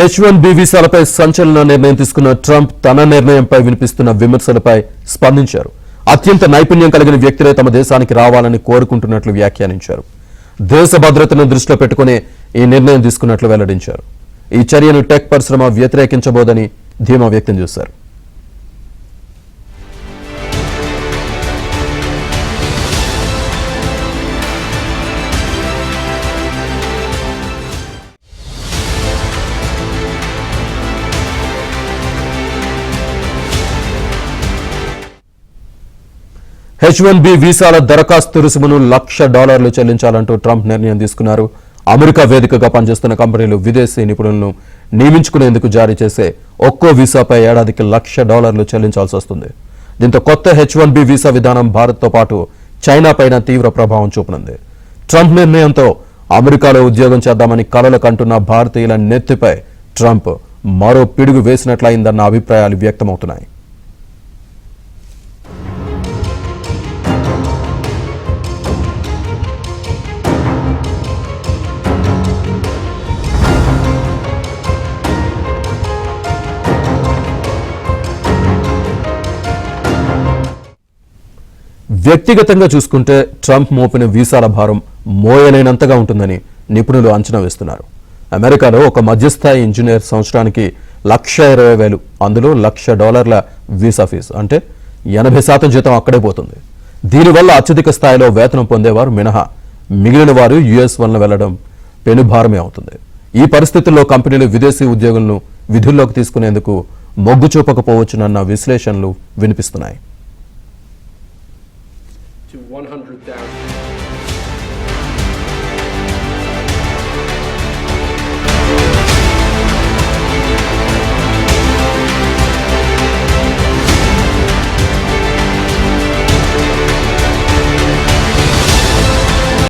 H1B వీసాలపై సంచలన నిర్ణయం తీసుకున్న ట్రంప్ తన నిర్ణయంపై వినిపిస్తున్న విమర్శలపై స్పందించారు. అత్యంత నైపుణ్యం కలిగిన వ్యక్తులే తమ దేశానికి రావాలని కోరుకుంటున్నట్లు వ్యాఖ్యానించారు. దేశ భద్రతను దృష్టిలో పెట్టుకుని ఈ నిర్ణయం తీసుకున్నట్లు వెల్లడించారు. ఈ చర్యను టెక్ పరిశ్రమ వ్యతిరేకించబోదని ధీమా వ్యక్తం చేశారు. H1B వీసాల దరఖాస్తు రుసుమును $1,00,000 చెల్లించాలంటూ ట్రంప్ నిర్ణయం తీసుకున్నారు. అమెరికా వేదికగా పనిచేస్తున్న కంపెనీలు విదేశీ నిపుణులను నియమించుకునేందుకు జారీ చేసే ఒక్కో వీసాపై ఏడాదికి $1,00,000 చెల్లించాల్సి వస్తుంది. దీంతో కొత్త H1B వీసా విధానం భారత్తో పాటు చైనా పైన తీవ్ర ప్రభావం చూపనుంది. ట్రంప్ నిర్ణయంతో అమెరికాలో ఉద్యోగం చేద్దామని కలలు కంటున్న భారతీయుల నెత్తిపై ట్రంప్ మరో పిడుగు వేసినట్లయిందన్న అభిప్రాయాలు వ్యక్తమవుతున్నాయి. వ్యక్తిగతంగా చూసుకుంటే ట్రంప్ మోపిన వీసాల భారం మోయలేనంతగా ఉంటుందని నిపుణులు అంచనా వేస్తున్నారు. అమెరికాలో ఒక మధ్యస్థాయి ఇంజనీర్ సంవత్సరానికి $120,000, అందులో $1,00,000 వీసా ఫీజు, అంటే 80% జీతం అక్కడే పోతుంది. దీనివల్ల అత్యధిక స్థాయిలో వేతనం పొందేవారు మినహా మిగిలిన వారు యుఎస్ వలన వెళ్లడం పెనుభారమే అవుతుంది. ఈ పరిస్థితుల్లో కంపెనీలు విదేశీ ఉద్యోగులను విధుల్లోకి తీసుకునేందుకు మొగ్గు చూపకపోవచ్చునన్న విశ్లేషణలు వినిపిస్తున్నాయి. to 100,000.